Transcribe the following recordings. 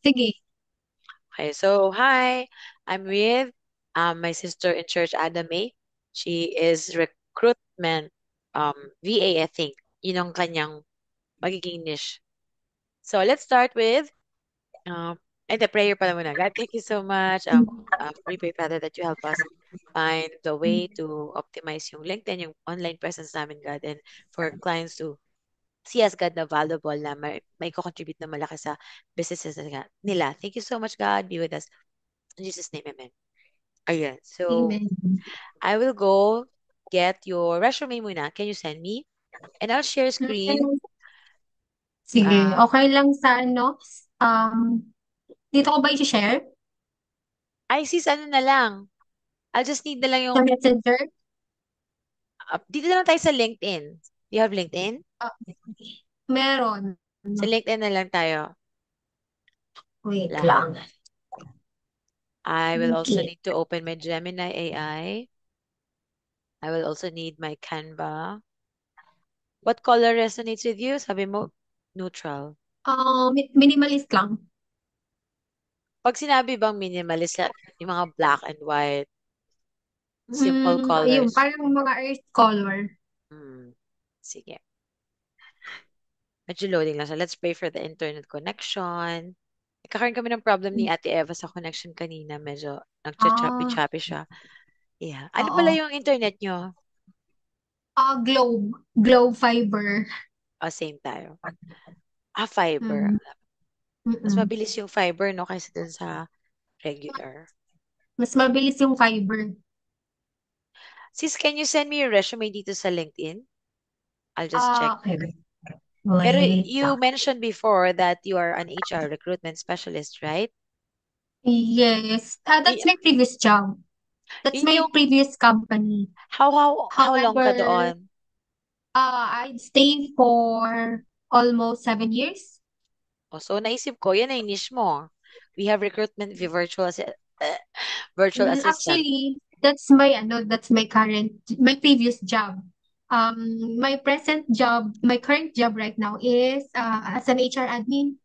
Sige. Okay, so hi, I'm with my sister in church, Ada May. She is recruitment VA, I think. Yun ang kanyang magiging niche. So let's start with the prayer pala muna. God, thank you so much. We pray, Father, that you help us find the way to optimize yung LinkedIn, yung online presence namin, God, and for clients to see us, God, na valuable na may contribute na malaki sa businesses nila. Thank you so much, God. Be with us. In Jesus' name, amen. Ayan. So, Amen. I will go get your resume muna. Can you send me? And I'll share screen. Mm, Sige. Uh, Okay lang sa ano? Um, Dito ko ba i-share? ay, sis, ano na lang. I'll just need na lang Sa yung, Messenger? dito na lang tayo sa LinkedIn. Do you have LinkedIn? Ah, meron. Sa LinkedIn na lang tayo. Wait Lahat. lang. I will also Okay. need to open my Gemini AI. I will also need my Canva. What color resonates with you? Sabi mo, neutral. Minimalist lang. Pag sinabi bang minimalist, yung mga black and white, simple Ayun, colors. parang mga earth color. Hmm. Sige. Medyo loading lang siya. Let's pray for the internet connection. Nagkakaroon kami ng problem ni Ate Eva sa connection kanina. Medyo Ah, nag-choppy-choppy siya. Yeah. Ano pala oo. yung internet nyo? Globe fiber. Same tayo. Fiber. Mm, Mas mm-mm. mabilis yung fiber, no? Kaysa dun sa regular. Mas mabilis yung fiber. Sis, can you send me your resume dito sa LinkedIn? I'll just check. Okay. Pero Wait you lang. mentioned before that you are an HR recruitment specialist, right? Yes. That's Y- my previous job. That's Yun my yung, previous company. how long ka However, doon? I'd stay for almost 7 years. So naisip ko, yan ay niche mo. We have recruitment virtual virtual assistant. Actually, that's my my previous job. My current job right now is as an HR admin.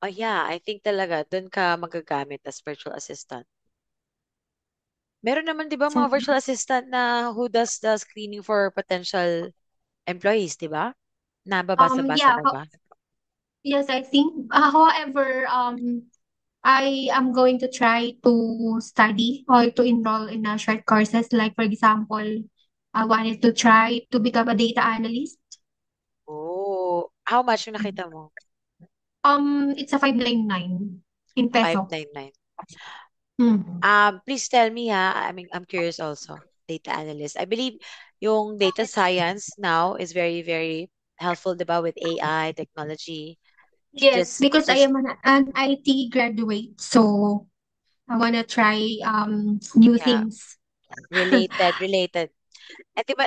Oh yeah, I think talaga doon ka magagamit as virtual assistant. Meron naman 'di ba So, mga virtual assistant na who does the screening for potential employees, 'di ba? Nababasa-basa yeah, mo ba? yes, I think. However, I am going to try to study or to enroll in a short courses. Like for example, I wanted to try to become a data analyst. Oh, how much yung nakita mo? It's a 599 in peso. 599. Hmm. Please tell me ha. I'm curious also. Data analyst. I believe yung data science now is very, very helpful, 'di ba, with AI technology. Yes, Just, because I just am an IT graduate, so I wanna try new yeah, things. related. Eh, di ba,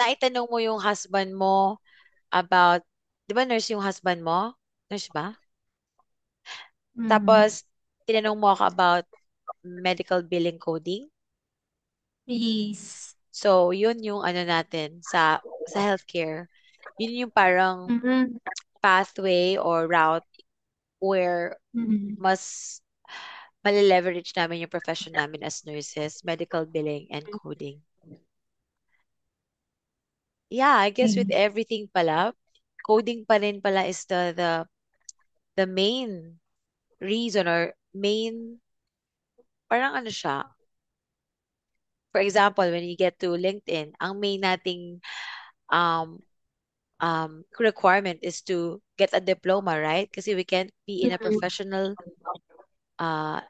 naitanong mo yung husband mo about, di ba nurse yung husband mo? Nurse ba? Mm. Tapos, tinanong mo ako about medical billing coding. Yes. So, yun yung ano natin sa healthcare. Yun yung parang Mm-hmm. pathway or route where Mm-hmm. mas mali-leverage namin yung profession namin as nurses, medical billing and coding. Yeah, I guess with Okay. everything pala, coding pa rin pala is the main reason or main, parang ano siya, for example, when you get to LinkedIn, ang main nating um, requirement is to get a diploma, right? Kasi we can't be in a Mm-hmm. professional uh,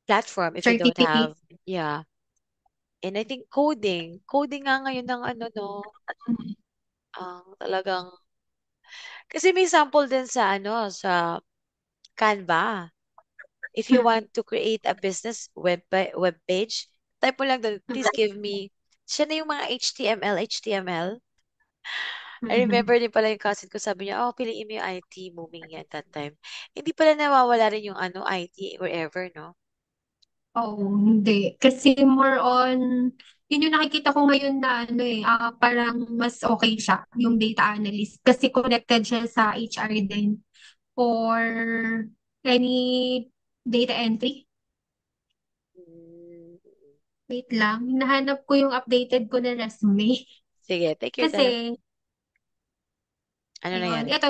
platform if we don't Certificate. have, yeah. And I think coding nga ngayon ng ano, no, ang talagang, kasi may sample din sa ano, sa Canva. If you want to create a business web page, type mo lang doon, please give me, siya na yung mga HTML. I Mm-hmm. remember din pala yung cousin ko, sabi niya, oh, piliin mo yung IT, booming yan that time. Hindi pala nawawala rin yung ano, IT wherever, no? Oh, hindi. Kasi more on, yun yung nakikita ko ngayon na ano parang mas okay siya, yung data analyst. Kasi connected siya sa HR din. or any data entry. Mm, Wait lang, hinahanap ko yung updated ko na resume. sige, take your time. Kasi, Ano ayun, nangyari? ito,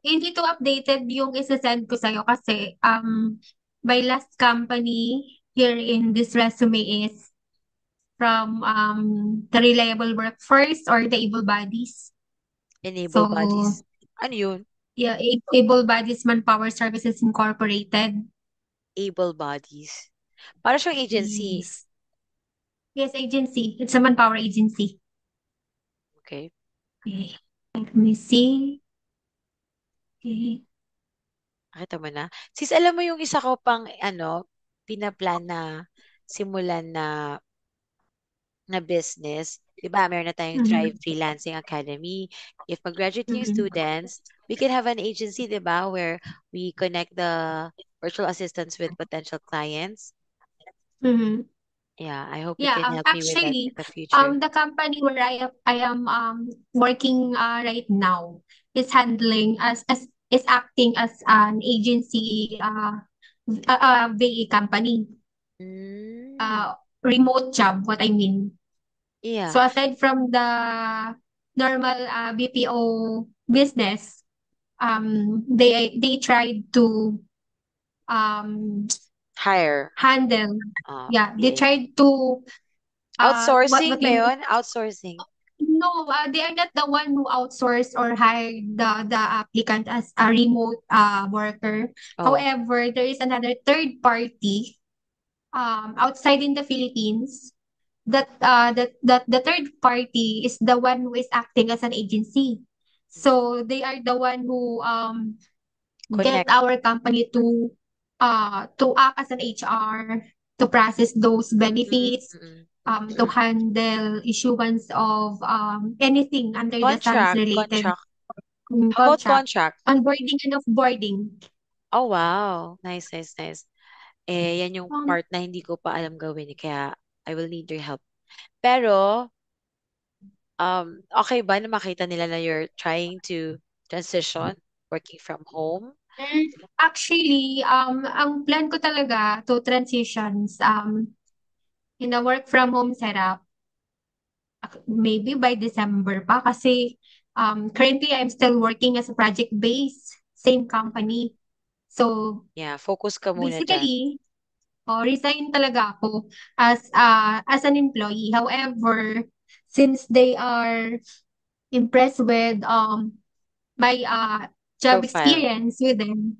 hindi to updated yung isa-send ko sa'yo kasi, my last company here in this resume is from, the Reliable Workforce or the Able Bodies. Enable So, bodies. Ano yun? yeah, Able Bodies Manpower Services Incorporated. Able bodies. Para siyang agency. Yes. Yes, agency. It's a manpower agency. Okay. Okay. Let me see. Okay. Nakita mo na? Sis, alam mo yung isa ko pang, pinaplan na simulan na business. 'Di ba, meron na tayong Thrive Mhm. Freelancing Academy. If mag-graduate yung Mhm. students, we can have an agency, 'di ba, where we connect the virtual assistants with potential clients. Mhm. Yeah, I hope you Yeah, can help me with that in actually, the future. the company where I am working right now is handling as is acting as an agency VA company. Mm, Uh Remote job, what I mean. yeah, So aside from the normal BPO business, they tried to um hire handle, yeah, they VA. tried to Outsourcing what ba you mean. yun? Outsourcing. No, they are not the one who outsourced or hired the applicant as a remote worker. Oh, However, there is another third party outside in the Philippines that the third party is the one who is acting as an agency. So they are the one who get connect. our company to act as an HR, to process those Mm, benefits, mm, to mm. handle issuance of anything under the SANS Contract, related contract. How about contract, contract? onboarding and offboarding. Oh, wow. Nice, nice, nice. Yan yung Um, part na hindi ko pa alam gawin, kaya I will need your help. Pero, okay ba na makita nila na you're trying to transition, working from home? Actually, ang plan ko talaga to transitions in a work from home setup, maybe by December pa kasi currently I'm still working as a project base, same Mm. company. So Yeah, focus ka muna dyan. basically, resign talaga ako as an employee. However, since they are impressed with my job Profile. experience with them,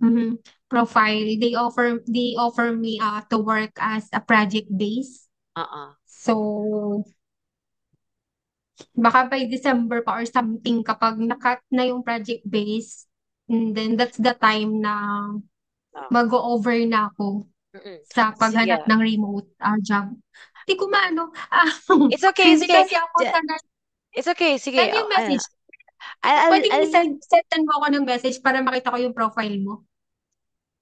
profile, they offer me to work as a project base. Uh-uh. So baka by December pa or something kapag nakat na yung project base, and then that's the time na Oh. mag-o-over na ako Mm-mm. sa paghanap Sige. ng remote job. Hindi ko maano, It's okay, it's hindi okay. kasi ako sanay. It's okay, sige. Send yung message. I'll, Pwedeng I'll, sendan mo ako ng message para makita ko yung profile mo.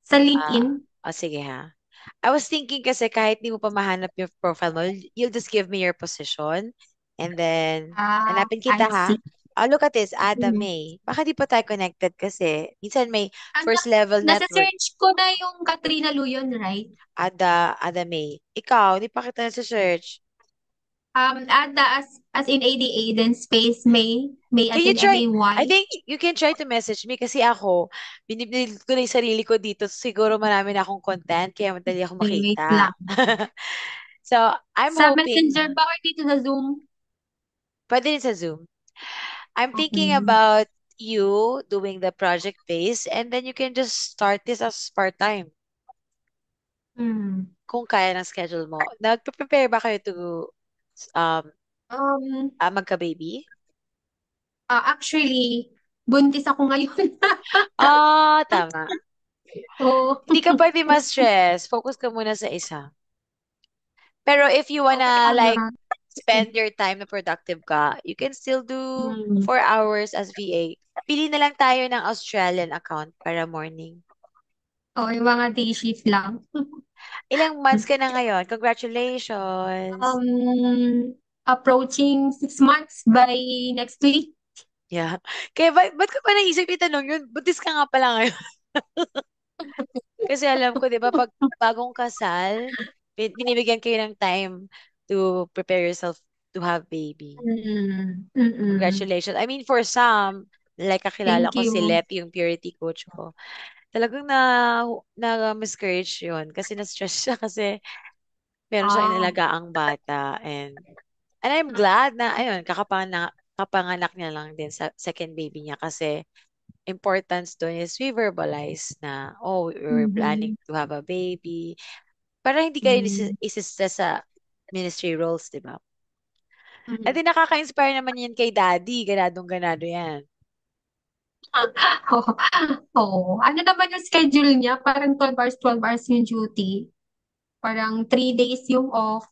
Sa ah, LinkedIn. sige ha. I was thinking kasi kahit di mo pa mahanap yung profile mo, you'll just give me your position and then hanapin I kita ha. see. Oh, look at this, Ada Mhm. May. Baka di pa tayo connected kasi minsan may Ano, first level network. nasa-search ko na yung Katrina Luyon, right? Ada May. Ikaw, di pa kita sa search. Ada as in ADA, then space May Can as you in try? I MAY. think you can try to message me kasi ako, binibili ko na yung sarili ko dito. Siguro marami na akong content, kaya madali ako Okay, wait makita. lang. So, I'm Sa Messenger hoping, ba or dito sa Zoom? pwede rin sa Zoom. I'm thinking Okay. about you doing the project base and then you can just start this as part-time Hmm. kung kaya ng schedule mo. Nagpe-prepare ba kayo to um, Um, magka-baby? Actually, buntis ako ngayon. Tama. Oo. Hindi ka pwede ma-stress. Focus ka muna sa isa. Pero if you Oh, kaya wanna like nga. spend your time na productive ka, you can still do Hmm. 4 hours as VA. Pili na lang tayo ng Australian account para morning. Oh, yung mga day shift lang. Ilang months ka na ngayon? Congratulations! Approaching 6 months by next week. Yeah. Kaya ba't ko pa naisip itanong yun? Butis ka nga pala ngayon. Kasi alam ko, di ba, pag bagong kasal, binibigyan kayo ng time to prepare yourself to have baby. Mm, mm. Congratulations. I mean, for some, like kakilala Thank ko si you. Lep, yung purity coach ko, talagang na-miscarriage yun kasi na-stress siya kasi meron siyang Ah, inalagaang bata and I'm glad na ayun kapanganak niya lang din sa second baby niya kasi importance doon is we verbalize na oh we're planning mhm, to have a baby para hindi kayo mm, isi-stress sa ministry roles, di ba? At mm. di nakaka-inspire naman yan kay daddy, ganadong-ganado yan. Oo, oo. Ano naman yung schedule niya? Parang 12 hours yung duty. Parang 3 days yung off.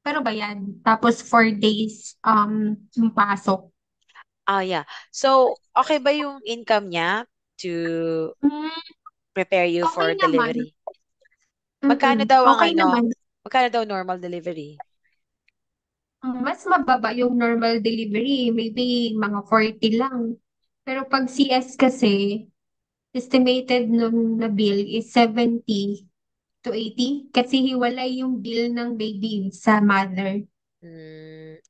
Pero ba yan? Tapos 4 days yung pasok. Ah, yeah. So, okay ba yung income niya to Hmm, prepare you okay for naman. delivery? Mm, Magkano daw ang okay ano? naman. Magkano daw normal delivery? Mas mababa yung normal delivery. Maybe mga 40 lang. Pero pag CS kasi, estimated nung na bill is 70 to 80 kasi hiwalay yung bill ng baby sa mother.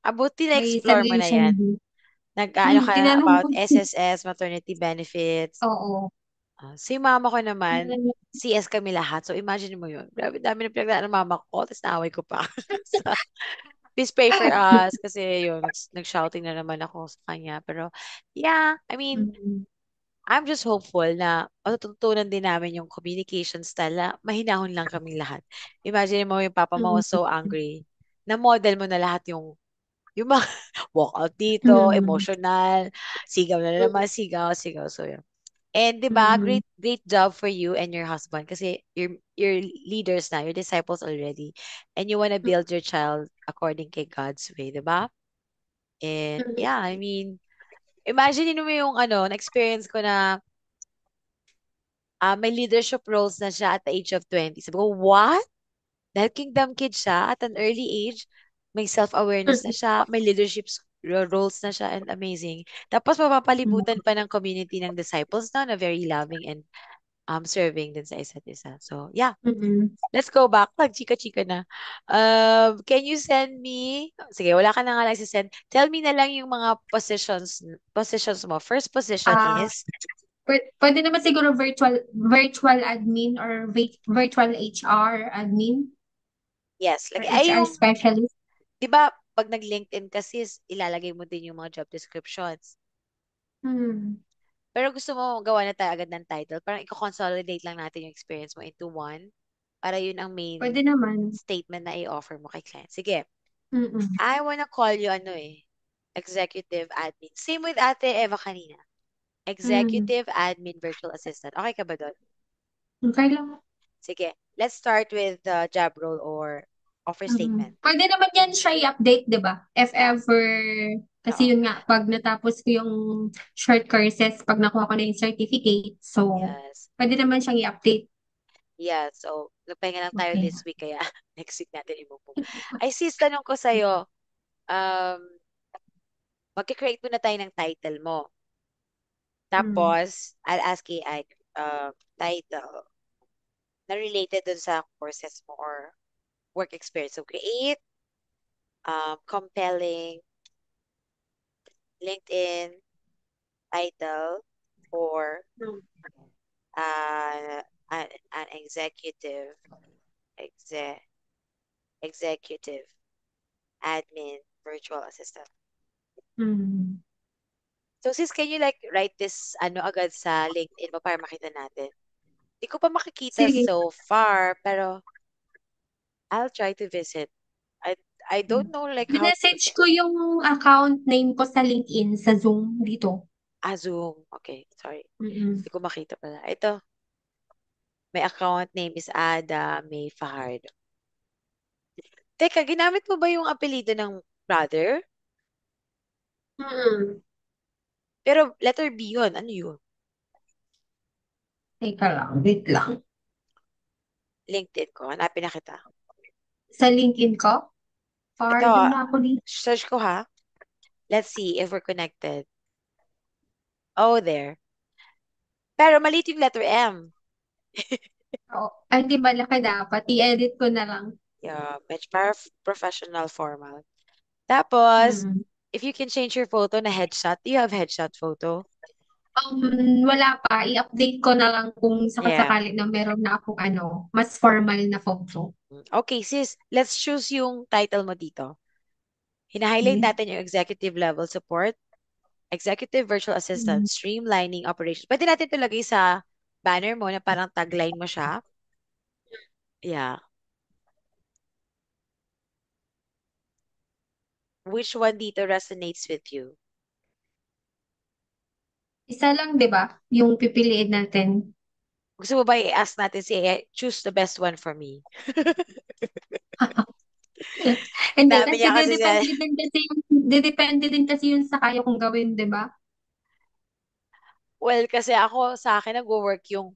Abuti May na-explore mo sarili na siyang yan. bill. Nag-ano ka na Tinanong about ko, SSS, maternity benefits. oo. Si mama ko naman, Mm, CS kami lahat. So, imagine mo yun. Grabe, dami na pinagdaan ng mama ko. Tapos naaway ko pa. So, please pray for us. Kasi yun, nag-shouting na naman ako sa kanya. Pero, yeah, I mean, mm, I'm just hopeful na matututunan din namin yung communication style na mahinahon lang kaming lahat. Imagine mo yung papa mo was so angry. Na-model mo na lahat yung mga walkout dito, mm, emotional, sigaw na naman, sigaw, sigaw. So, yun. And 'di ba, mm, great great job for you and your husband kasi you're leaders na, you're disciples already. And you wanna build your child according kay God's way, 'di ba? And yeah, I mean, imagine mo yung ano, na-experience ko na may leadership roles na siya at the age of 20. Sabi ko, what? Dahil kingdom kid siya at an early age, may self-awareness na siya, may leadership roles na siya and amazing. Tapos mapapalibutan pa ng community ng disciples na very loving and serving din sa isa't isa. So, yeah, mm, let's go back. Nag-chika-chika na. Can you send me? Sige, wala ka na nga lang send. Tell me na lang yung mga positions mo. First position ah, is, pwede naman siguro virtual admin or virtual HR admin yes, or like, ay HR yung, specialist. di ba, pag nag-LinkedIn kasi, ilalagay mo din yung mga job descriptions. Hmm, Pero gusto mo gawa na tayo agad ng title. Parang i-consolidate lang natin yung experience mo into one para yun ang main pwede naman. statement na i-offer mo kay client. Sige. Mm, I wanna call you ano executive admin. Same with Ate Eva kanina. mm, Executive admin virtual assistant. Okay ka ba doon? okay lang. Sige. Let's start with the job role or offer statement. Pwede naman yan siya i-update, di ba? If Yeah. ever, kasi Oo. yun nga, pag natapos ko yung short courses, pag nakuha ko na yung certificate, so, Yes. pwede naman siyang i-update. Yeah. So, nagpahinga lang tayo Okay. this week kaya next week natin i-move. Ay sis, tanong ko sa'yo. Um, Magkikreate muna tayo ng title mo. Mm, Tapos, I'll ask AI title na related dun sa courses mo or work experience. So, create compelling LinkedIn title for an exe, executive admin virtual assistant. mm. So sis, can you like write this ano agad sa LinkedIn mo para makita natin? Di ko pa makikita Sige. so far, pero I'll try to visit. I I Mm. don't know like how to Minessage ko yung account name ko sa LinkedIn, sa Zoom, dito. Zoom. Okay, sorry. Mm-mm. Di ko makita pala. Ito, may account name is Ada May Fajardo. Teka, ginamit mo ba yung apelido ng brother? Mm-mm. Pero letter B yun. Ano yun? Teka lang, wait lang. LinkedIn ko. Hanapin na kita. Sa LinkedIn ko, Ito, pardon na ako dito. search ko ha. Let's see if we're connected. Oh, there. Pero maliit yung letter M. Oo. Ay, hindi malaki dapat. I-edit ko na lang. Yeah, medyo para professional formal. Tapos, Mm. if you can change your photo na headshot, do you have headshot photo? Wala pa. I-update ko na lang kung Yeah. sakasakali na meron na akong mas formal na photo. Okay, sis, let's choose yung title mo dito. Hina-highlight Okay? natin yung executive level support, executive virtual assistant, Mm. streamlining operations. Pwede natin ito lagay sa banner mo na parang tagline mo siya. Yeah. Which one dito resonates with you? Isa lang, di ba? Yung pipiliin natin. Gusto mo ba i-ask natin si AI, choose the best one for me? Hindi, Dami kasi niya kasi sa... didepende din kasi yun sa kaya kong gawin, di ba? Well, kasi ako sa akin nag-work yung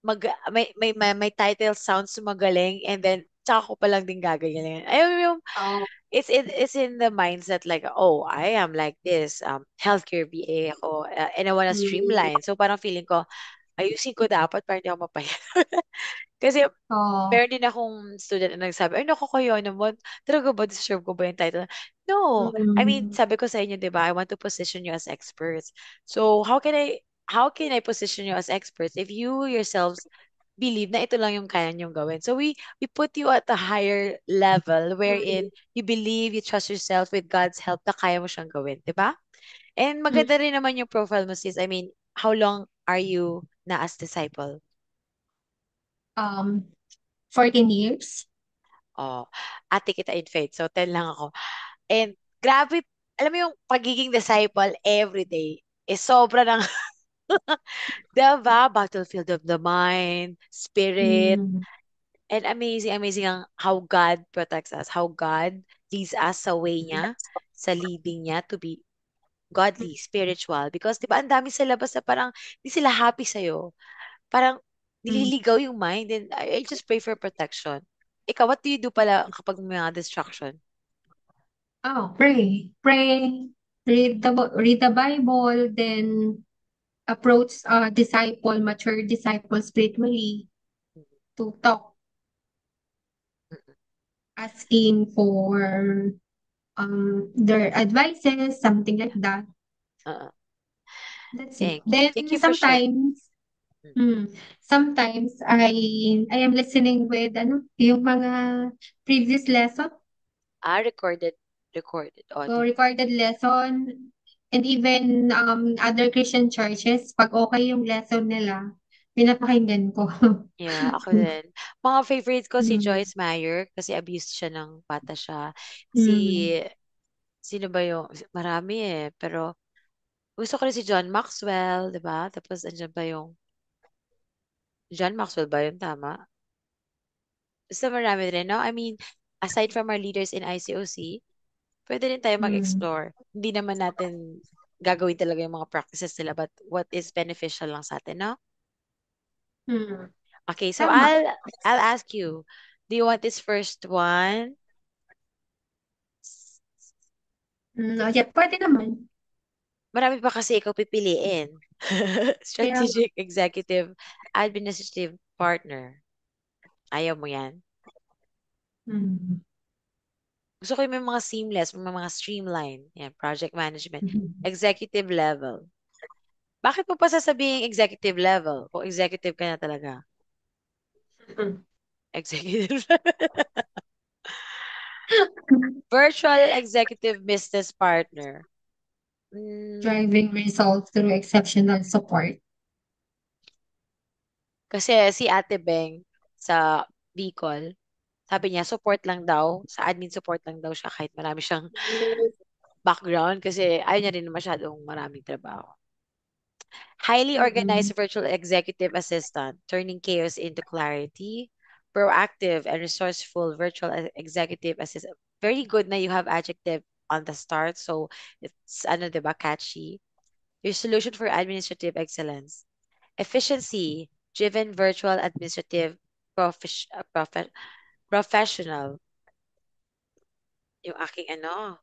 may title sounds magaling and then tsaka ko pa lang din gagalingan. Ayun yung Oo. it's in the mindset like, oh, I am like this, healthcare VA ako, and I wanna Mm. streamline. So parang feeling ko, ayusin ko dapat para hindi ako mapayat. Kasi Oo. meron din akong student na nagsabi, ay naku kayo naman, talaga ba deserve ko ba yung title? No. I mean, Mm. sabi ko sa inyo, di ba, I want to position you as experts. So how can I position you as experts if you yourselves believe na ito lang yung kaya niyong gawin? So we put you at a higher level wherein you believe, you trust yourself with God's help na kaya mo siyang gawin, di ba? And Mm. maganda rin naman yung profile mo, sis. I mean, how long are you na as disciple? Um, 14 years. Oh, ate kita in faith. So, 10 lang ako. And grabe, alam mo yung pagiging disciple every day is sobra ng, diba? Battlefield of the mind, spirit, Mm. and amazing, amazing ang how God protects us, how God leads us sa way niya, sa leading niya to be godly, spiritual. Because, di ba, ang dami sa labas na parang di sila happy sa'yo. Parang Mm. nililigaw yung mind and I just pray for protection. Ikaw, what do you do pala kapag may mga distraction? Oh, pray. Pray. Read the Bible, then approach mature disciple spiritually to talk, asking for their advices, something like that. Uh, That's it. thank you. Then Thank you for sharing. sometimes I am listening with yung mga previous lesson Recorded o audio. recorded lesson, and even other Christian churches, pag okay yung lesson nila, pinapakinggan ko. Yeah, ako din. Mga favorites ko si Mm. Joyce Meyer kasi abused siya ng bata siya. Si, Mm. sino ba yung, marami eh. Pero gusto ko rin si John Maxwell, di ba? Tapos andyan ba yung, John Maxwell ba yun? Tama? Basta marami rin, no? I mean, aside from our leaders in ICOC, pwede rin tayo Mm. mag-explore. Hindi naman natin gagawin talaga yung mga practices nila, but what is beneficial lang sa atin, no? Mm. Okay, so Tama. I'll ask you, do you want this first one? Yeah, pwede naman. Marami pa kasi ikaw pipiliin. Kaya, Strategic Executive Administrative Partner. Ayaw mo yan? mm. Gusto ko yung may mga seamless, may mga streamline. Yan, project management. Mm. Executive level. Bakit mo pa sasabing executive level? Kung executive ka na talaga. Executive. Virtual Executive Business Partner. Mm, Driving results through exceptional support. kasi si Ate Beng sa Bicol, sabi niya support lang daw, sa admin support lang daw siya kahit marami siyang background kasi ayaw niya rin masyadong maraming trabaho. Highly Mm. organized virtual executive assistant, turning chaos into clarity. Proactive and resourceful virtual executive assistant. Very good na you have adjective on the start, so it's ano, 'di ba, catchy. Your solution for administrative excellence. Efficiency, driven virtual administrative professional. Yung aking ano,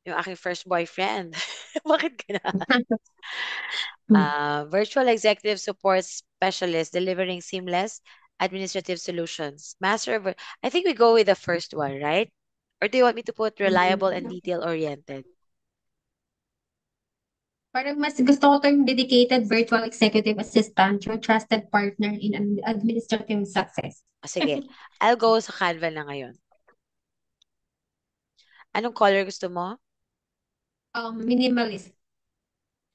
yung aking first boyfriend. Bakit gano'n? Mm. Virtual executive support specialist delivering seamless administrative solutions. I think we go with the first one, right? Or do you want me to put reliable and Mm. detail oriented? Parang mas gusto ko yung dedicated virtual executive assistant, your trusted partner in administrative success. O sige, I'll go sa Canva na ngayon. Anong color gusto mo? Minimalist.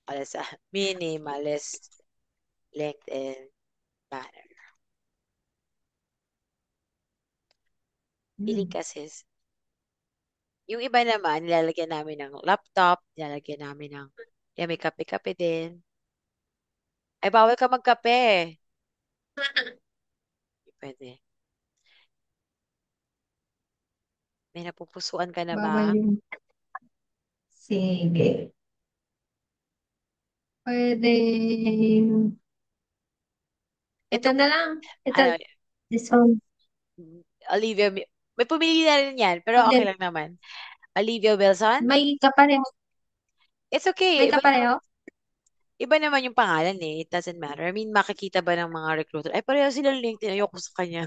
Para sa minimalist LinkedIn banner. Pili Mm. ka sis. Yung iba naman, nilalagyan namin ng laptop, nilalagyan namin ng, yan may kape-kape din. Ay, bawal ka magkape. Hindi pwede. May napupusuan ka na Bawal ba? yung... Sige. Pwede... Ito Itong, na lang. Ito, ano, this one. Olivia, may pumili na rin yan, pero okay Hindi. lang naman. Olivia Wilson? May kapareho. It's okay. May kapareho? Iba naman yung pangalan eh. It doesn't matter. I mean, makikita ba ng mga recruiter? Ay, pareho silang LinkedIn. Ayoko sa kanya.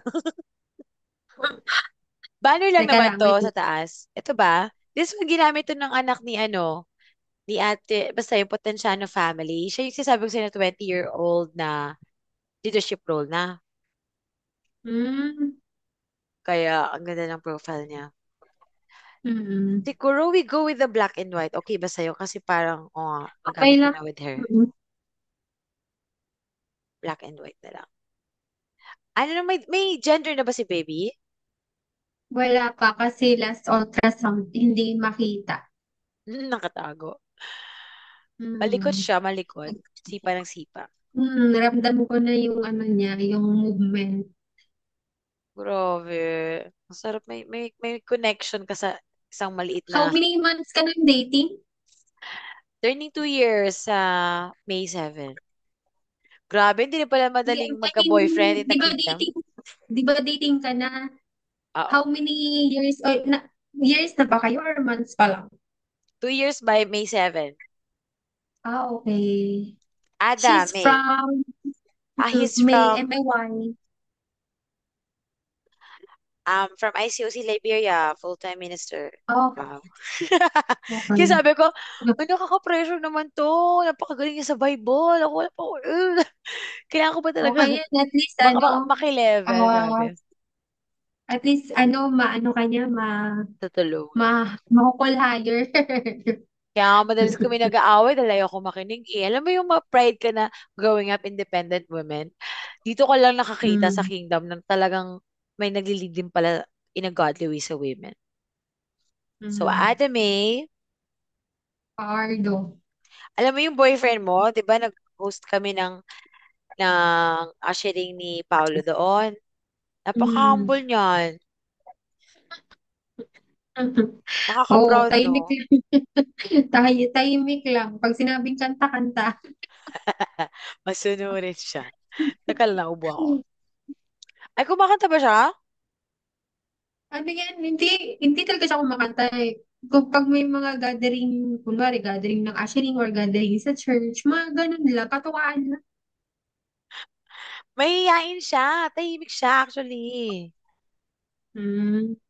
Banner lang Teka naman lang, to wait. sa taas. Ito ba? This one ginamit to ng anak ni ano, ni ate, basta yung Potenciano family. Siya yung sinasabi ko sa'yo na 20-year-old na leadership role na. Hmm. Kaya, ang ganda ng profile niya. Mm. Siguro we go with the black and white. Okay ba sa'yo? Kasi parang, oh, Okay magamit ko lang. na with her. Mm. Black and white na lang. Ano na, may gender na ba si baby? Wala pa kasi last ultrasound, hindi makita. Nakatago. Malikot Mm. siya, malikot. Sipa ng sipa. Ramdam ko na yung ano niya, yung movement. Grabe. Masarap. May connection ka sa isang maliit How na many months ka nang dating? turning 2 years sa May 7. Grabe, hindi na pala madaling I mean, magka-boyfriend in the di ba kingdom. dating, di ba dating ka na? Oo. How many years, or years na ba kayo or months pa lang? 2 years by May 7. Ah, okay. Ada, She's May. from He's May, from MAY. ICOC Liberia, full-time minister. Oh, Wow. Kaya okay. sabi ko, ay, nakaka-pressure naman to. Napakagaling niya sa Bible. Ako wala pa. Kailangan ko ba talaga Okay yan. At least ano, maki-level. ah, Grabe. at least ano, maano kanya, Tutulungan. mahukol higher. Kaya nga madalas kami nag-aaway dahil ayoko makinig eh. Alam mo yung ma-pride ka na growing up independent women? Dito ko lang nakakita sa Mm. kingdom ng talagang may naglilid din pala in a godly way sa women. So, Mm. Ada May, Pardo. alam mo yung boyfriend mo, di ba nag-host kami ng ushering ni Paolo doon? Mm. Napaka-humble niyan. Oo, Nakaka-proud, tahimik no? lang. Tahimik lang. Pag sinabing kanta-kanta. Masunurin siya. Takal na ubo ako. Ay, kumakanta ba siya? Ano yan, hindi talaga siya kumakanta eh. Kung pag may mga gathering, kunwari gathering ng ushering or gathering sa church, mga ganun lang, katuwaan lang. Mahihain siya. Tahimik siya, actually. Hmm.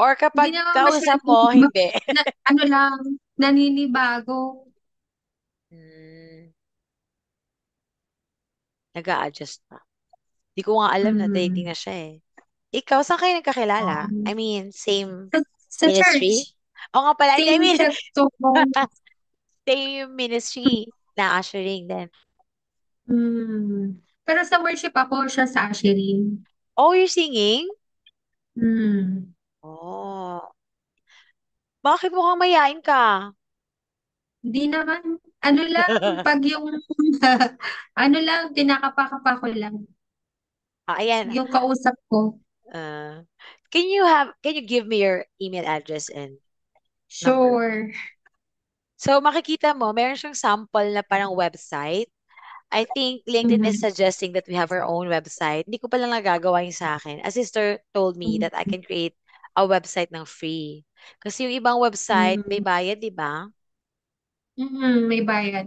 Or Hindi kapag naman kausap masyadong, mo, hindi. ano lang, naninibago. Hmm, nag-a-adjust pa. Di ko nga alam na dating Hmm. na siya eh. Ikaw, saan kayo nagkakilala? I Um, mean, same sa ministry? church, O nga pala, hindi, I same mean, church. So, same ministry na ushering din. pero sa worship ako, siya sa ushering. Oh, you're singing? Hmm. Oh. Bakit mukhang mayain ka? Hindi naman, ano lang, pag yung, ano lang, kinakapa-kapa ko lang, Ayan. yung kausap ko. Uh, can you give me your email address and number? Sure. So, makikita mo, meron siyang sample na parang website. I think LinkedIn is Mhm. suggesting that we have our own website. Hindi ko pa lang nagagawa yung sa akin. A sister told me that I can create a website ng free. Kasi yung ibang website, may Mhm. bayad, di ba? May bayad.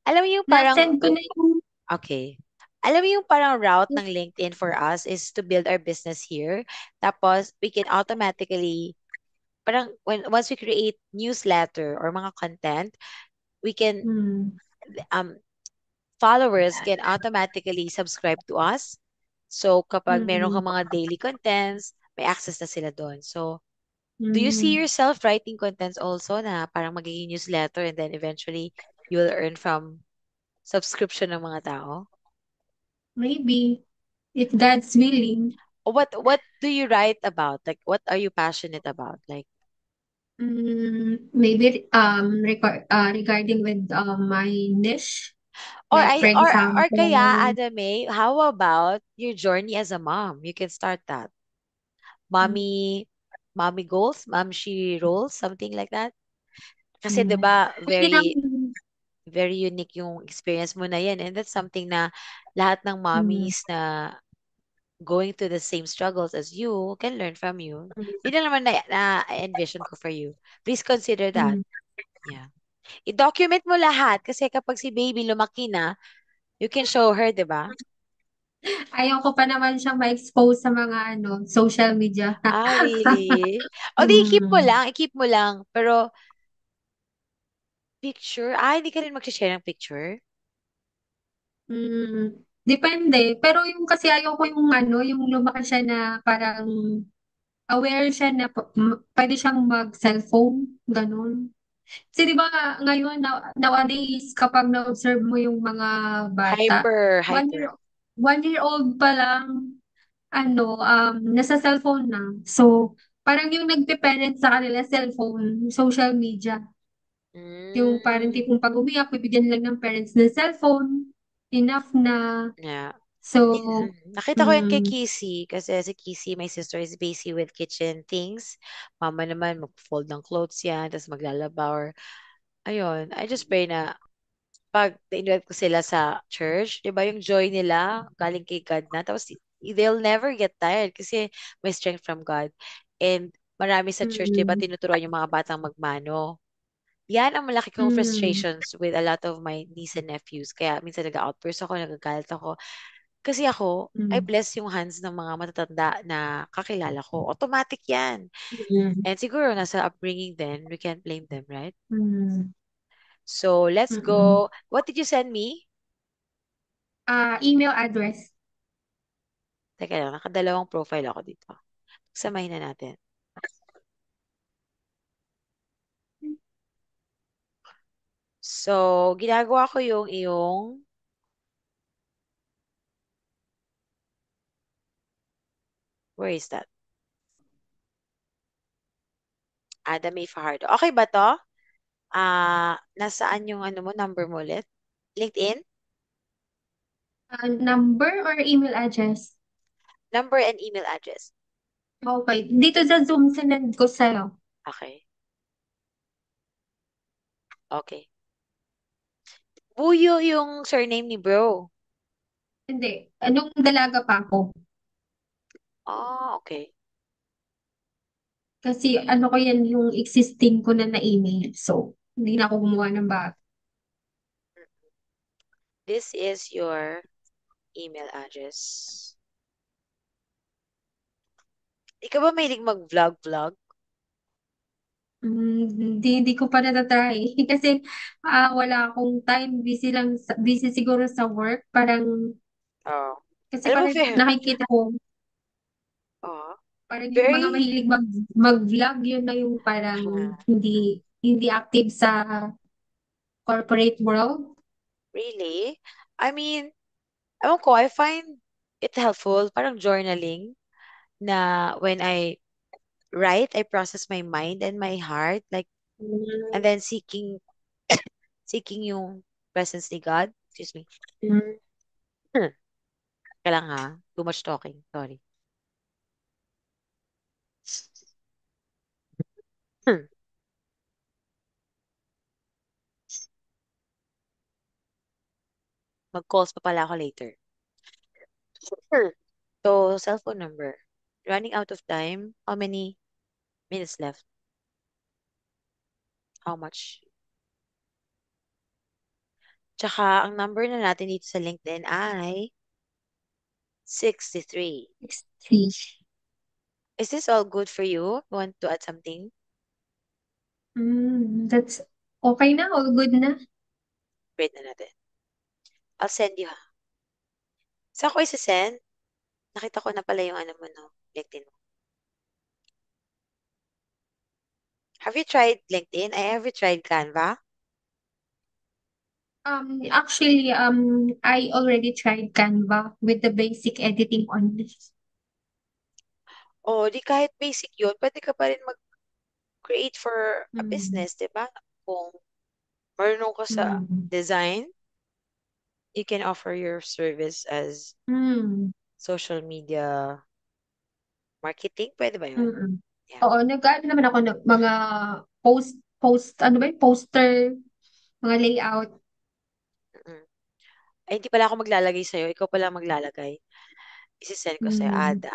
Alam mo yung parang, Na-send ko na yung okay. Alam mo yung parang route ng LinkedIn for us is to build our business here. Tapos, we can automatically, parang once we create newsletter or mga content, we can, hmm, um, followers can automatically subscribe to us. So, kapag meron mm, kang mga daily contents, may access na sila doon. So, do you see hmm, yourself writing contents also na parang magiging newsletter and then eventually you will earn from subscription ng mga tao? maybe if God's willing. What do you write about? Like what are you passionate about? Like Maybe regarding with my niche, or like I for or kaya example, Adame, how about your journey as a mom? You can start that. Mommy mommy goals, mom she rolls, something like that. Kasi 'di mm, ba pwede very naman, very unique yung experience mo na yan and that's something na lahat ng mm, mommies na going through the same struggles as you can learn from you. Yun lang naman na envision ko for you. Please consider that. mm. Yeah. I-document mo lahat kasi kapag si baby lumaki na, you can show her, 'di ba? Ayoko pa naman siyang ma-expose sa mga social media. Ah, really? O di i-keep mo Mm, lang, i-keep mo lang. Pero picture, hindi ka rin mag-share ng picture? depende. Pero yung kasi ayoko yung yung lumaki siya na parang aware siya na pwede siyang mag-cellphone, ganun. Kasi di ba ngayon, nowadays, kapag na-observe mo yung mga bata, Hyper, one year, hyper. 1 year old pa lang, nasa cellphone na. So, parang yung nagpe-parent sa kanila, cellphone, social media. Yung parang Mm, tipong pag umiyak, bibigyan lang ng parents ng cellphone, enough na. yeah. So, Nakita ko yan kay mm, Kissy kasi si Kissy, my sister, is busy with kitchen things. Mama naman, mag-fold ng clothes yan, tapos maglalaba or ayun. I just pray na pag na-invite ko sila sa church, di ba yung joy nila galing kay God na. Tapos they'll never get tired kasi may strength from God. And marami sa church, di ba, mm, tinuturuan yung mga batang magmano. Yan ang malaki kong mm, frustrations with a lot of my niece and nephews. Kaya minsan nag-outburst ako, nagagalit ako. Kasi ako, I mm, bless yung hands ng mga matatanda na kakilala ko. Automatic yan. mm, And siguro nasa upbringing din, we can't blame them, right? mm, So, let's mm. go. What did you send me? Email address. Teka lang, nakadalawang profile ako dito. Samahin na natin. So, ginagawa ko yung iyong, where is that? Ada May Fajardo. Okay ba to? Nasaan yung ano mo, number mo ulit? LinkedIn? Number or email address? Number and email address. Okay. Dito sa Zoom, sinend ko sa'yo. Okay. Okay. Buyo yung surname ni bro. Hindi. Anong dalaga pa ako? Okay. Kasi ko yan yung existing ko na na-email. So, hindi na ako gumawa ng bago. This is your email address. Ikaw ba mahilig mag-vlog-vlog? Hindi ko pa natatry. Kasi wala akong time. Busy siguro sa work. Oh. Kasi Alam mo, parang nakikita ko, oh, parang yung mga very, mahilig mag-vlog, yun na yung parang hindi active sa corporate world. really? I mean, ewan ko, I find it helpful, parang journaling, na when I write, I process my mind and my heart, like, and then seeking yung presence ni God. Excuse me. Mm. Kailang ha, too much talking, sorry. Mag-calls pa pala ako later. So, cellphone number. Running out of time. How many minutes left? How much? Tsaka ang number na natin dito sa LinkedIn ay 63. 63. Is this all good for you? You want to add something? That's okay na, all good na. Wait na natin. I'll send you ha. Saan ko isa-send? Nakita ko na pala yung ano mo, no? LinkedIn mo. Have you tried LinkedIn? I have you tried Canva? Actually, I already tried Canva with the basic editing only. O, di kahit basic yun, pwede ka pa rin mag-create for a Mm. business, di ba? Kung marunong ka sa Mm. design, you can offer your service as Mm. social media marketing. Pwede ba yun? Mm. Yeah. Oo, nag-ano naman ako ng mga ano ba yun? Poster, mga layout. Mm. Ay, hindi pala ako maglalagay sa'yo. Ikaw pala maglalagay. Isisend ko sa'yo. Mm. Ada.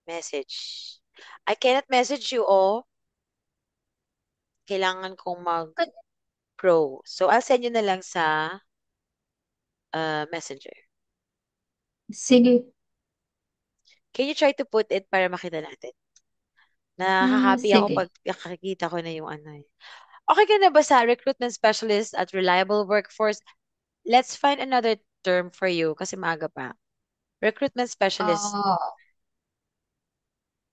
Message. I cannot message you, oh. Kailangan kong mag-pro. So, I'll send you na lang sa messenger. Sige. Can you try to put it para makita natin? Nakaka-happy ako Sige. pag nakakita ko na yung ano eh. Okay ka na ba sa recruitment specialist at reliable workforce? Let's find another term for you kasi maaga pa. Recruitment specialist. Ah,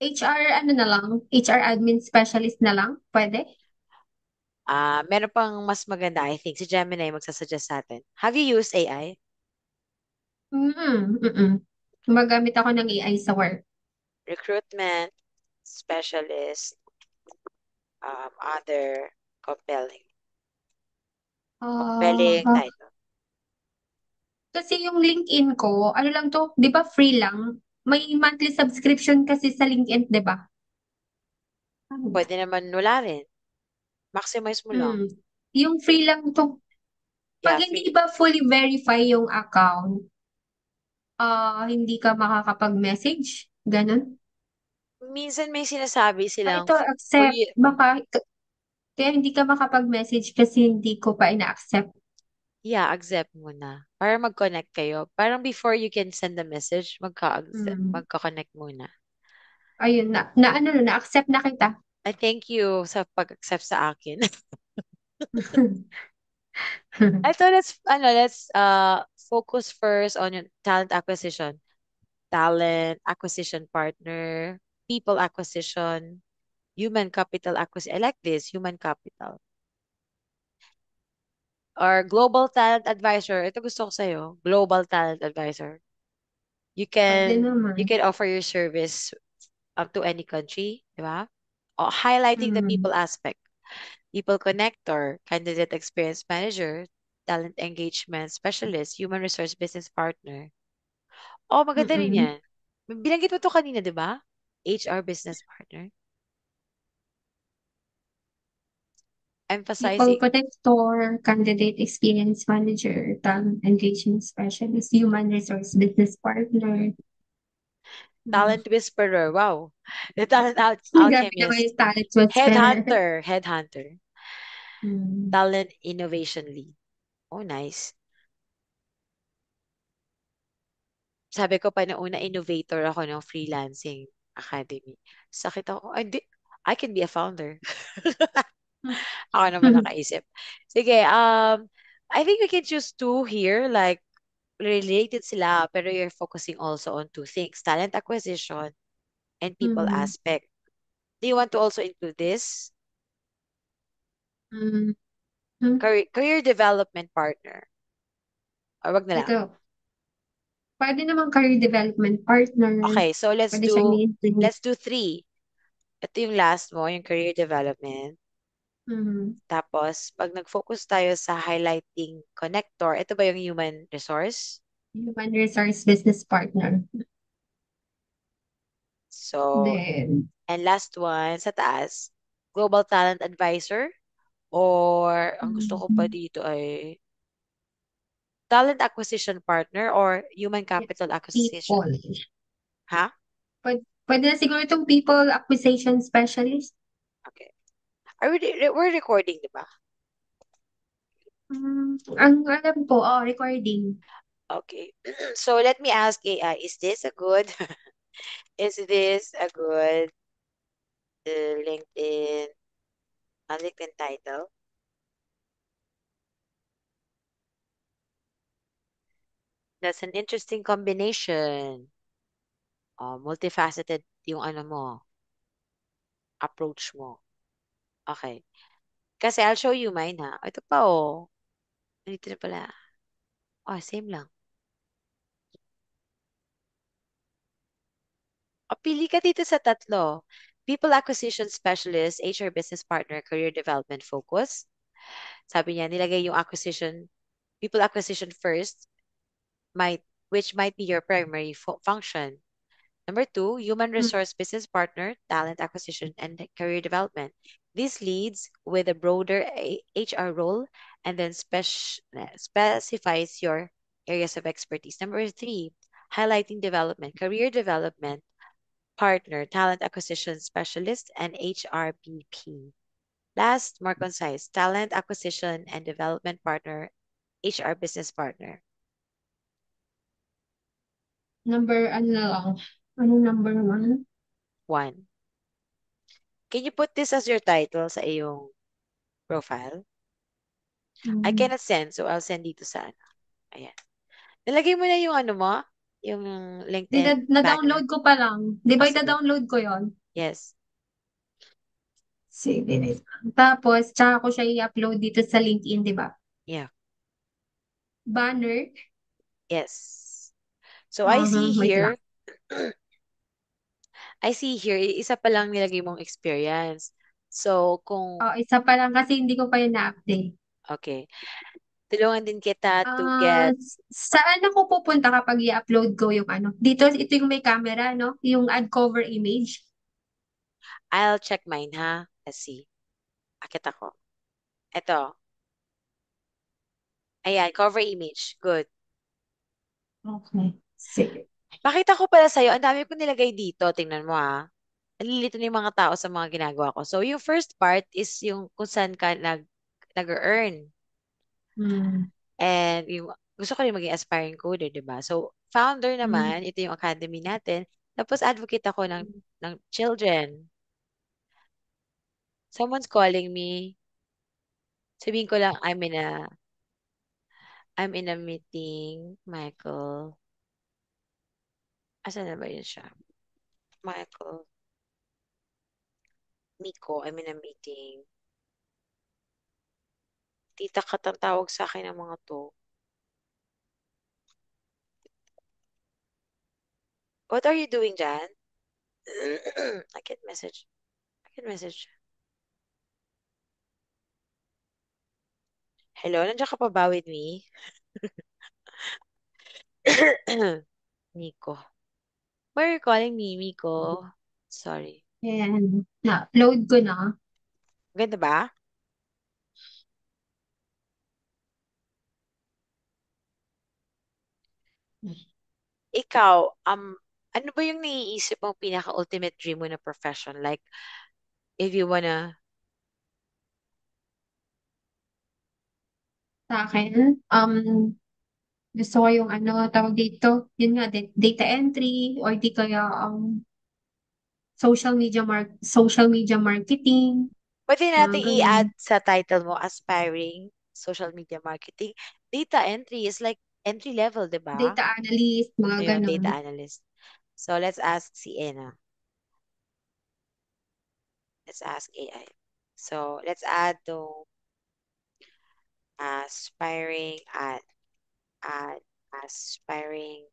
HR, ano na lang? HR admin specialist na lang? Pwede? Meron pang mas maganda, I think. Si Gemini magsasuggest sa atin. Have you used AI? Mm. Gumagamit ako ng AI sa work. Recruitment specialist, other compelling. Compelling Ah, title. kasi yung LinkedIn ko, ano lang to, 'di ba free lang? May monthly subscription kasi sa LinkedIn, 'di ba? Pwede naman wala rin. Maximize mo lang. Hmm. Yung free lang to. Pag Yeah, hindi free. ba fully verify yung account, hindi ka makakapag-message? Ganun? Minsan may sinasabi silang Ito, for accept. you, Baka, kaya hindi ka makapag-message kasi hindi ko pa ina-accept. yeah, accept muna. Para mag-connect kayo. Parang before you can send a message, magka-accept, Hmm. magka-connect muna. Ayun, na ano na, na-accept na kita. I thank you sa pag-accept sa akin. I thought let's focus first on yung talent acquisition. Talent acquisition partner, people acquisition, human capital acquisition. I like this, human capital. Or global talent advisor. Ito gusto ko sa'yo. Global talent advisor. You Pwede can you naman. can offer your service up to any country, di ba? O, highlighting the Hmm. people aspect. People connector, candidate experience manager, talent engagement specialist, human resource business partner. Oh, maganda rin Mm-mm. yan. Binanggit mo to kanina, di ba? HR business partner. People Emphasizing connector, candidate experience manager, talent engagement specialist, human resource business partner. Hmm. talent whisperer. Wow. The talent Grabe naman alchemist. yung talent whisperer. Headhunter. Hmm. Talent innovation lead. Oh, nice. Sabi ko pa noong una, innovator ako ng freelancing academy. Sakit ako, ay, I can be a founder. Ako naman nakaisip. Sige, I think we can choose two here, like, related sila, pero you're focusing also on two things, talent acquisition and people Hmm. aspect. Do you want to also include this? Hmm. Hmm. Career development partner. Or wag na lang. Ito, pwede naman career development partner. Okay, so Pwede siyang i-include. let's do three. Ito yung last mo, yung career development. Hmm. Tapos, pag nag-focus tayo sa highlighting connector, ito ba yung human resource? Human resource business partner. So, Then, and last one, sa taas, global talent advisor, or ang gusto ko pa hmm, dito ay talent acquisition partner or human yes, capital acquisition. people. Ha? Pwede na siguro itong people acquisition specialist. Okay. We're recording, di ba? Ang alam ko, recording. Okay. So let me ask AI, is this a good is this a good LinkedIn LinkedIn title? That's an interesting combination. Multifaceted yung ano mo, approach mo. Okay. Kasi I'll show you mine ha. Ito pa oh. Dito na pala. Oh, same lang. O, pili ka dito sa tatlo. People Acquisition Specialist, HR Business Partner, Career Development Focus. Sabi niya, nilagay yung people acquisition first, which might be your primary function. Number two, human Mm. resource business partner, talent acquisition, and career development. This leads with a broader HR role and then specifies your areas of expertise. Number three, highlighting development, career development partner, talent acquisition specialist, and HRBP. Last, more concise, talent acquisition and development partner, HR business partner. Number, ano na lang. Anong number one? One. Can you put this as your title sa iyong profile? I Mm. cannot send, so I'll send dito sa ano. Ayan. Nalagay mo na yung ano mo? Yung Di na, LinkedIn banner? na-download ko pa lang. Di O ba sige. ita-download ko yon? Yes. Sige. Tapos, tsaka ko siya i-upload dito sa LinkedIn, di ba? Yeah. Banner. Yes. So I see Wait lang. here, isa pa lang nilagay mong experience. So kung, Oh, isa pa lang kasi hindi ko pa yun na-update. okay, tulungan din kita to Ah, get, saan ako pupunta kapag i-upload ko yung ano? Dito, ito yung may camera, no? Yung add cover image. I'll check mine ha. Let's see. Akit ako. Ito. Ayan, cover image. Good. Okay. Sige. Pakita ko pala sa'yo, ang dami ko nilagay dito. Tingnan mo ha. Nalilito na yung mga tao sa mga ginagawa ko. So, yung first part is yung kung saan ka nag-earn. Hmm. And yung, gusto ko rin maging aspiring coder, di ba? So, founder Hmm. naman, ito yung academy natin. Tapos, advocate ako ng children. Someone's calling me. Sabihin ko lang, I'm in a meeting, Michael. Asan na ba yun siya? Michael. Miko, I'm in a meeting. Tita Kat ang tawag sa akin ng mga to. What are you doing, Jan? I can message. I can message. Hello, nandiyan ka pa ba with me? Miko. Why are you calling me, Miko? Sorry. Ayan. Na-upload ko na. Ganda ba? Ikaw, ano ba yung naiisip mong pinaka-ultimate dream mo na profession? Like, if you wanna, Sa akin, gusto ko yung ano, tawag dito, yun nga, data entry, or di kaya social media marketing, pwede mga nating ganun. i-add sa title mo, aspiring social media marketing. Data entry is like entry level, di ba? Data analyst, mga Ayun, ganun. data analyst. So, let's ask si Ena. Let's ask AI. So, let's add to aspiring at aspiring